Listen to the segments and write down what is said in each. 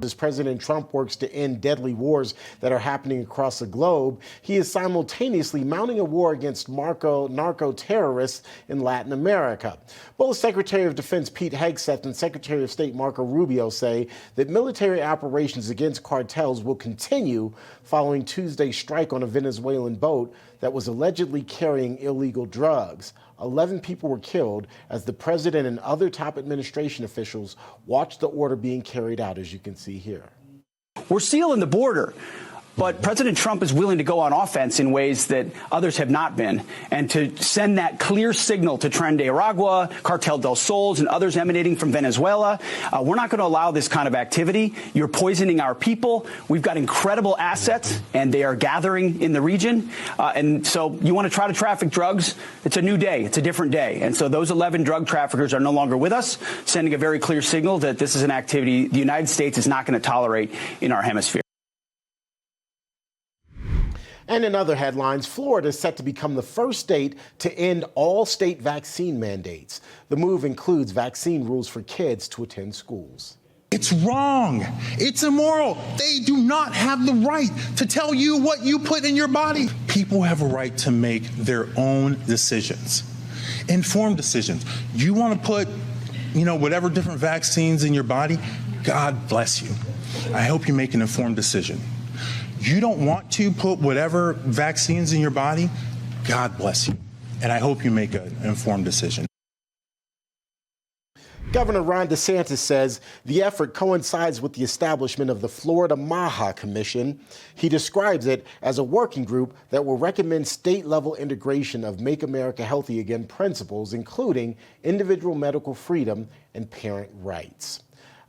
As President Trump works to end deadly wars that are happening across the globe, he is simultaneously mounting a war against narco terrorists in Latin America. Both Secretary of Defense Pete Hegseth and Secretary of State Marco Rubio say that military operations against cartels will continue following Tuesday's strike on a Venezuelan boat that was allegedly carrying illegal drugs. 11 people were killed as the president and other top administration officials watched the order being carried out, as you can see here. We're sealing the border, but President Trump is willing to go on offense in ways that others have not been, and to send that clear signal to Tren de Aragua, Cartel del Sols, and others emanating from Venezuela. We're not going to allow this kind of activity. You're poisoning our people. We've got incredible assets, and they are gathering in the region. And so you want to try to traffic drugs, it's a new day. It's a different day. And so those 11 drug traffickers are no longer with us, sending a very clear signal that this is an activity the United States is not going to tolerate in our hemisphere. And in other headlines, Florida is set to become the first state to end all state vaccine mandates. The move includes vaccine rules for kids to attend schools. It's wrong. It's immoral. They do not have the right to tell you what you put in your body. People have a right to make their own decisions, informed decisions. You want to put, whatever different vaccines in your body, God bless you. I hope you make an informed decision. You don't want to put whatever vaccines in your body, God bless you. And I hope you make an informed decision. Governor Ron DeSantis says the effort coincides with the establishment of the Florida MAHA Commission. He describes it as a working group that will recommend state-level integration of Make America Healthy Again principles, including individual medical freedom and parent rights.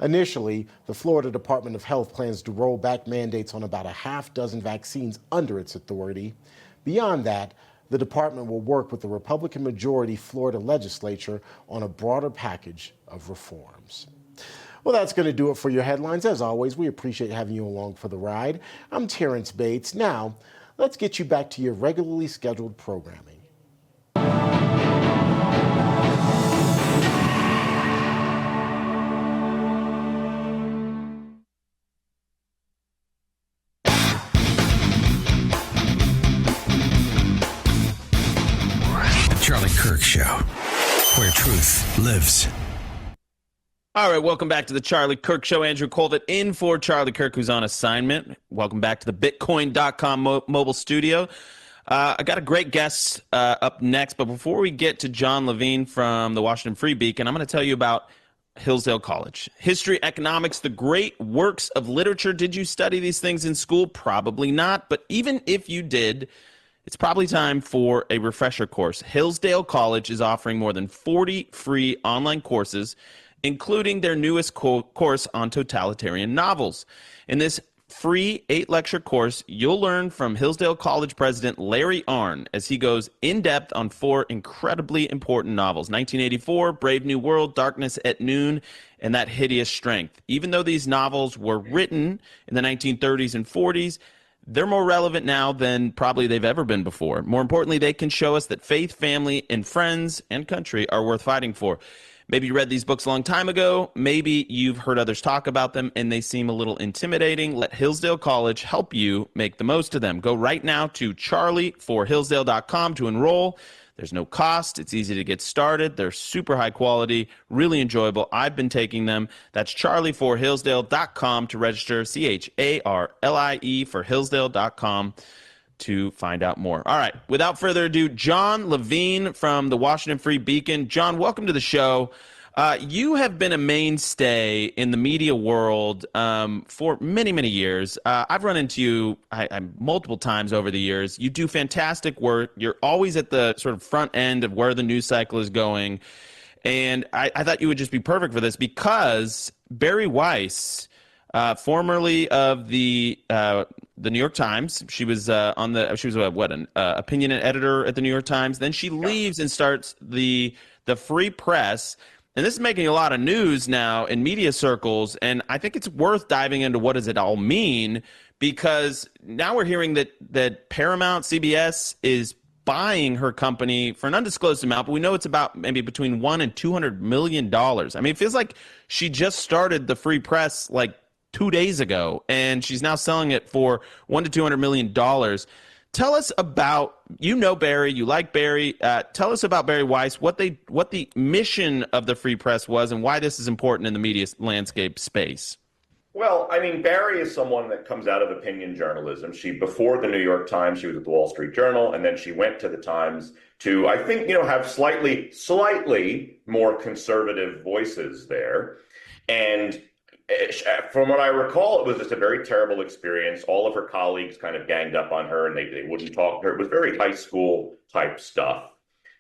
Initially, the Florida Department of Health plans to roll back mandates on about a half dozen vaccines under its authority. Beyond that, the department will work with the Republican-majority Florida legislature on a broader package of reforms. Well, that's going to do it for your headlines. As always, we appreciate having you along for the ride. I'm Terrence Bates. Now, let's get you back to your regularly scheduled programming. Kirk Show, where truth lives. All right, welcome back to the Charlie Kirk Show. Andrew Kolvet in for Charlie Kirk, who's on assignment. Welcome back to the Bitcoin.com mobile studio. I got a great guest up next, but before we get to John Levine from the Washington Free Beacon, I'm going to tell you about Hillsdale College. History, economics, the great works of literature. Did you study these things in school? Probably not, but even if you did, it's probably time for a refresher course. Hillsdale College is offering more than 40 free online courses, including their newest course on totalitarian novels. In this free 8-lecture course, you'll learn from Hillsdale College President Larry Arnn as he goes in-depth on 4 incredibly important novels: 1984, Brave New World, Darkness at Noon, and That Hideous Strength. Even though these novels were written in the 1930s and 40s, they're more relevant now than probably they've ever been before. More importantly, they can show us that faith, family, and friends and country are worth fighting for. Maybe you read these books a long time ago. Maybe you've heard others talk about them and they seem a little intimidating. Let Hillsdale College help you make the most of them. Go right now to charlieforhillsdale.com to enroll. There's no cost. It's easy to get started. They're super high quality, really enjoyable. I've been taking them. That's charlieforhillsdale.com to register, CHARLIE for Hillsdale.com to find out more. All right, without further ado, John Levine from the Washington Free Beacon. John, welcome to the show. You have been a mainstay in the media world for many, many years. I've run into you multiple times over the years. You do fantastic work. You're always at the sort of front end of where the news cycle is going. And I thought you would just be perfect for this because Bari Weiss, formerly of the New York Times, she was an opinion editor at the New York Times. Then she leaves and starts the Free Press. And this is making a lot of news now in media circles, and I think it's worth diving into what does it all mean, because now we're hearing that Paramount, CBS, is buying her company for an undisclosed amount, but we know it's about maybe between $1 and $200 million. I mean, it feels like she just started the Free Press like 2 days ago, and she's now selling it for $100 to $200 million. Tell us about, Bari, you like Bari. Tell us about Bari Weiss, what the mission of the Free Press was, and why this is important in the media landscape space. Well, I mean, Bari is someone that comes out of opinion journalism. Before the New York Times, she was at the Wall Street Journal, and then she went to the Times to, I think, have slightly more conservative voices there. And from what I recall, it was just a very terrible experience. All of her colleagues kind of ganged up on her, and they wouldn't talk to her. It was very high school type stuff.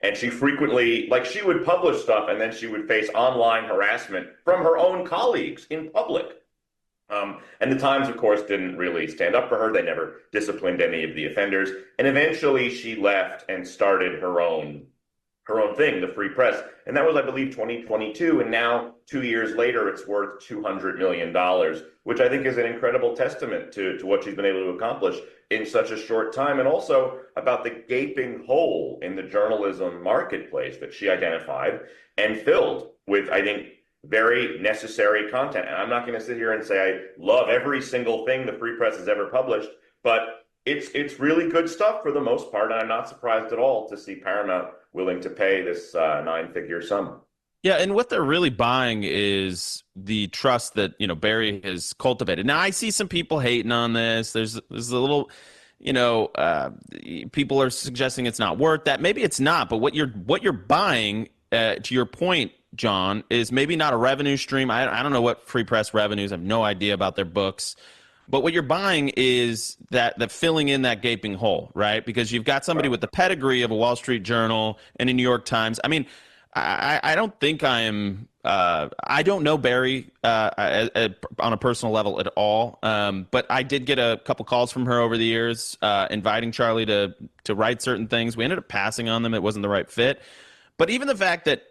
And she frequently, she would publish stuff, and then she would face online harassment from her own colleagues in public. And the Times, of course, didn't really stand up for her. They never disciplined any of the offenders. And eventually she left and started her own thing, the Free Press. And that was, I believe, 2022. And now, 2 years later, it's worth $200 million, which I think is an incredible testament to what she's been able to accomplish in such a short time. And also about the gaping hole in the journalism marketplace that she identified and filled with, I think, very necessary content. And I'm not going to sit here and say I love every single thing the Free Press has ever published, but it's really good stuff for the most part. And I'm not surprised at all to see Paramount willing to pay this 9-figure sum. Yeah, and what they're really buying is the trust that, Bari has cultivated. Now, I see some people hating on this. There's a little, people are suggesting it's not worth that. Maybe it's not, but what you're buying, to your point, John, is maybe not a revenue stream. I don't know what Free Press revenues. I have no idea about their books. But what you're buying is that filling in that gaping hole, right? Because you've got somebody with the pedigree of a Wall Street Journal and a New York Times. I mean, I don't think I don't know Bari on a personal level at all. But I did get a couple calls from her over the years, inviting Charlie to write certain things. We ended up passing on them. It wasn't the right fit. But even the fact that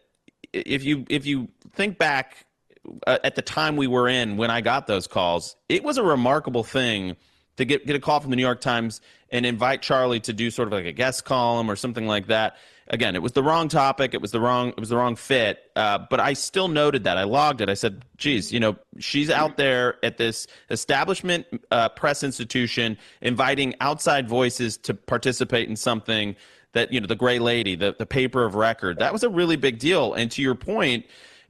if you think back at the time we were in when I got those calls, it was a remarkable thing to get a call from the New York Times and invite Charlie to do sort of like a guest column or something like that. Again, it was the wrong topic. It was the wrong fit. But I still noted that. I logged it. I said, geez, she's out there at this establishment press institution inviting outside voices to participate in something that, the gray lady, the paper of record, that was a really big deal. And to your point,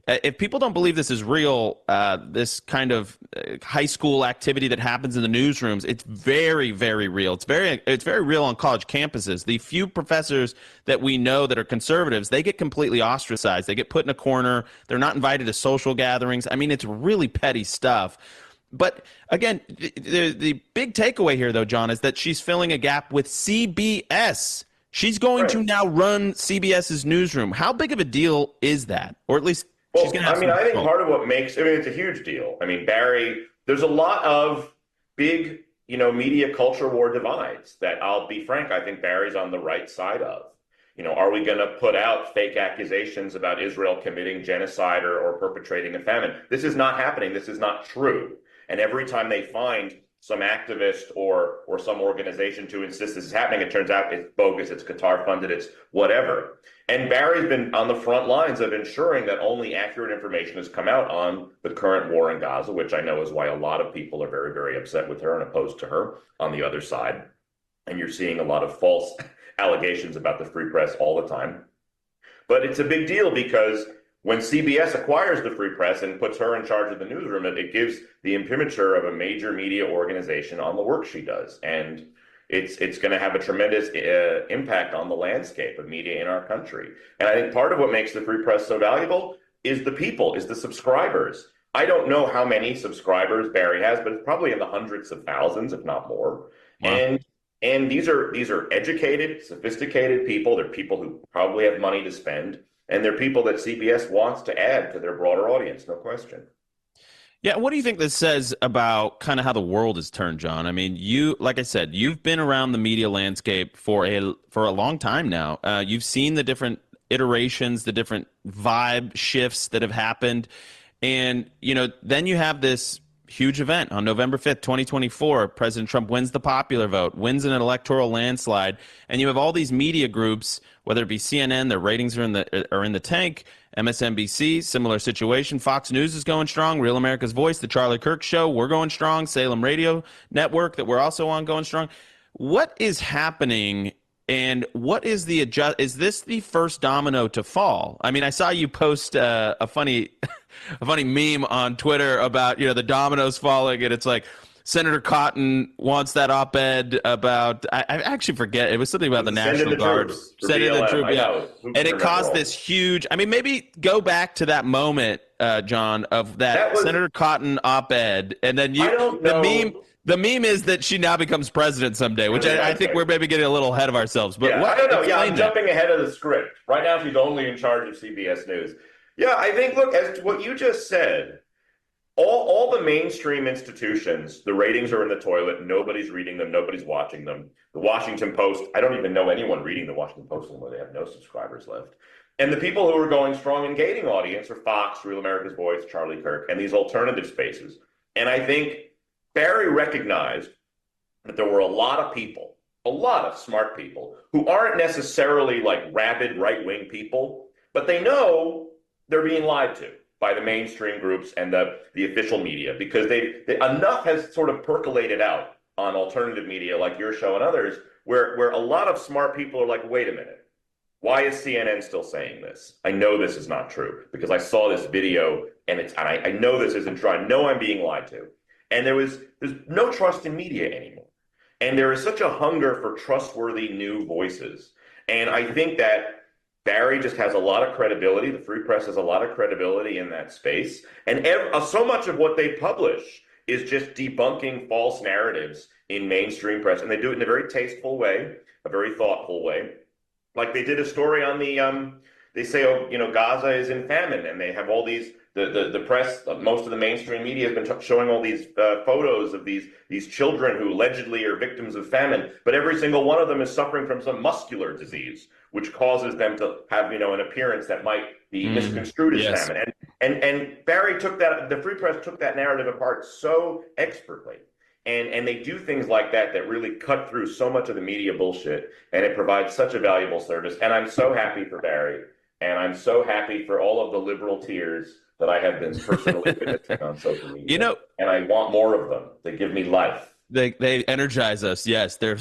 if people don't believe this is real, this kind of high school activity that happens in the newsrooms, it's very, very real. It's very real on college campuses. The few professors that we know that are conservatives, they get completely ostracized. They get put in a corner. They're not invited to social gatherings. I mean, it's really petty stuff. But again, the big takeaway here, though, John, is that she's filling a gap with CBS. She's going to now run CBS's newsroom. How big of a deal is that? Or at least she's going to have I think part of what makes, it's a huge deal. I mean, Bari, there's a lot of big, media culture war divides that, I'll be frank, I think Bari's on the right side of. Are we going to put out fake accusations about Israel committing genocide or perpetrating a famine? This is not happening. This is not true. And every time they find some activist or some organization to insist this is happening, it turns out it's bogus, it's Qatar funded, it's whatever. And Bari's been on the front lines of ensuring that only accurate information has come out on the current war in Gaza, which I know is why a lot of people are very, very upset with her and opposed to her on the other side. And you're seeing a lot of false allegations about the Free Press all the time. But it's a big deal because when CBS acquires the Free Press and puts her in charge of the newsroom, it gives the imprimatur of a major media organization on the work she does. And it's going to have a tremendous impact on the landscape of media in our country. And I think part of what makes the Free Press so valuable is the people, is the subscribers. I don't know how many subscribers Bari has, but it's probably in the hundreds of thousands, if not more. Wow. And these are educated, sophisticated people. They're people who probably have money to spend. And they're people that CBS wants to add to their broader audience, no question. Yeah, what do you think this says about kind of how the world has turned, John? I mean, like I said, you've been around the media landscape for a long time now. You've seen the different iterations, the different vibe shifts that have happened. And, then you have this huge event on November 5th, 2024. President Trump wins the popular vote, wins in an electoral landslide, and you have all these media groups, whether it be CNN, their ratings are in the tank, MSNBC, similar situation. Fox News is going strong. Real America's Voice, the Charlie Kirk Show, we're going strong. Salem Radio Network that we're also on going strong. What is happening? And what is is this the first domino to fall? I mean, I saw you post a funny meme on Twitter about, the dominoes falling, and it's like Senator Cotton wants that op-ed about, I actually forget, it was something about the National Guard. Sending the troops, yeah. And it caused this huge, maybe go back to that moment, John, of that Senator Cotton op-ed, and then the meme is that she now becomes president someday, which I think we're maybe getting a little ahead of ourselves. But I don't know. Yeah, I'm jumping ahead of the script. Right now, she's only in charge of CBS News. Yeah, I think, look, as to what you just said, all the mainstream institutions, the ratings are in the toilet. Nobody's reading them. Nobody's watching them. The Washington Post, I don't even know anyone reading the Washington Post anymore. They have no subscribers left. And the people who are going strong and gaining audience are Fox, Real America's Voice, Charlie Kirk, and these alternative spaces. And I think Bari recognized that there were a lot of people, a lot of smart people, who aren't necessarily like rabid right-wing people, but they know they're being lied to by the mainstream groups and the official media, because they enough has sort of percolated out on alternative media like your show and others, where a lot of smart people are like, wait a minute, why is CNN still saying this? I know this is not true because I saw this video and I know this isn't true. I know I'm being lied to. And there's no trust in media anymore. And there is such a hunger for trustworthy new voices. And I think that Bari just has a lot of credibility. The Free Press has a lot of credibility in that space. And so much of what they publish is just debunking false narratives in mainstream press. And they do it in a very tasteful way, a very thoughtful way. Like they did a story on they say, Gaza is in famine, and they have all these, the press, most of the mainstream media has been showing all these photos of these children who allegedly are victims of famine, but every single one of them is suffering from some muscular disease, which causes them to have, an appearance that might be misconstrued as famine. And Bari the Free Press took that narrative apart so expertly. And they do things like that really cut through so much of the media bullshit, and it provides such a valuable service. And I'm so happy for Bari, and I'm so happy for all of the liberal tears that I have been personally witnessing on social media. And I want more of them. They give me life. They energize us. Yes, they're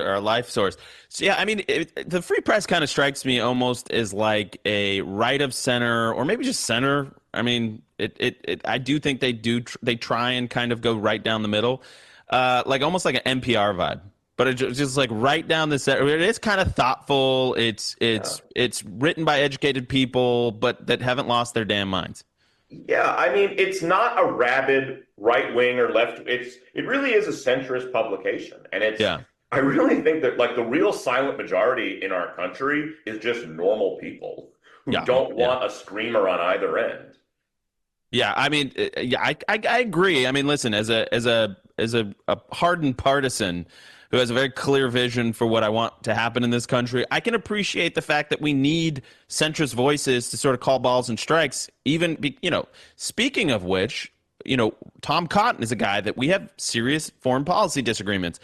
our life source. So yeah, the Free Press kind of strikes me almost as like a right of center, or maybe just center. I do think they try and kind of go right down the middle, like almost like an NPR vibe. But it's just like right down the center. It is kind of thoughtful. It's written by educated people, but that haven't lost their damn minds. Yeah, it's not a rabid right wing or left. It really is a centrist publication, and I really think that like the real silent majority in our country is just normal people who don't want a screamer on either end. Yeah, I agree. Listen, as a hardened partisan who has a very clear vision for what I want to happen in this country, I can appreciate the fact that we need centrist voices to sort of call balls and strikes. Even, speaking of which, Tom Cotton is a guy that we have serious foreign policy disagreements.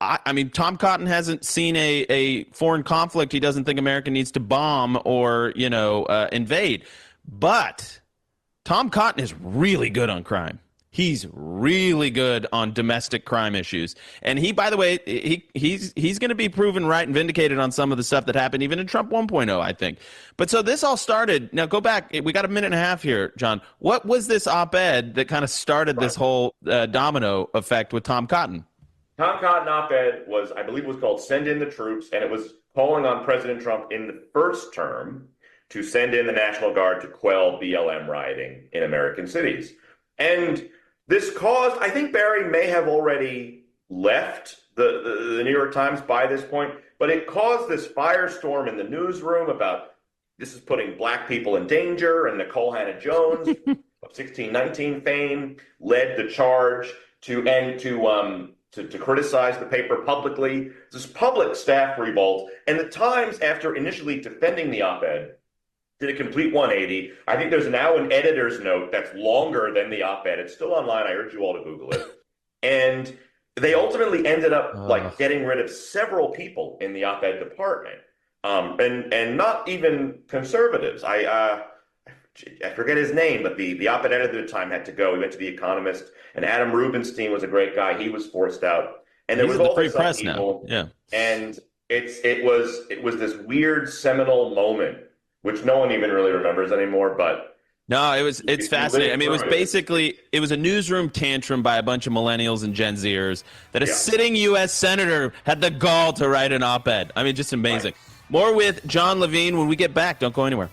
Tom Cotton hasn't seen a foreign conflict he doesn't think America needs to bomb or, invade. But Tom Cotton is really good on crime. He's really good on domestic crime issues. And he, by the way, he's going to be proven right and vindicated on some of the stuff that happened even in Trump 1.0, I think. But so this all started. Now go back. We got a minute and a half here, John. What was this op-ed that kind of started this whole domino effect with Tom Cotton? Tom Cotton op-ed was, I believe, was called "Send in the Troops," and it was calling on President Trump in the first term to send in the National Guard to quell BLM rioting in American cities. And this caused, I think Bari may have already left the New York Times by this point, but it caused this firestorm in the newsroom about this is putting black people in danger, and Nicole Hannah-Jones of 1619 fame led the charge to criticize the paper publicly. This public staff revolt, and the Times, after initially defending the op-ed, did a complete 180. I think there's now an editor's note that's longer than the op-ed. It's still online. I urge you all to Google it. And they ultimately ended up like getting rid of several people in the op-ed department, and not even conservatives. I forget his name, but the op-ed editor at the time had to go. He went to The Economist, and Adam Rubinstein was a great guy. He was forced out, and there was the Free also Press people, now. Yeah, and it was this weird seminal moment, which no one even really remembers anymore, but. No, it's fascinating. I mean, it was a newsroom tantrum by a bunch of millennials and Gen Zers that a sitting U.S. senator had the gall to write an op-ed. I mean, just amazing. Right. More with John Levine when we get back. Don't go anywhere.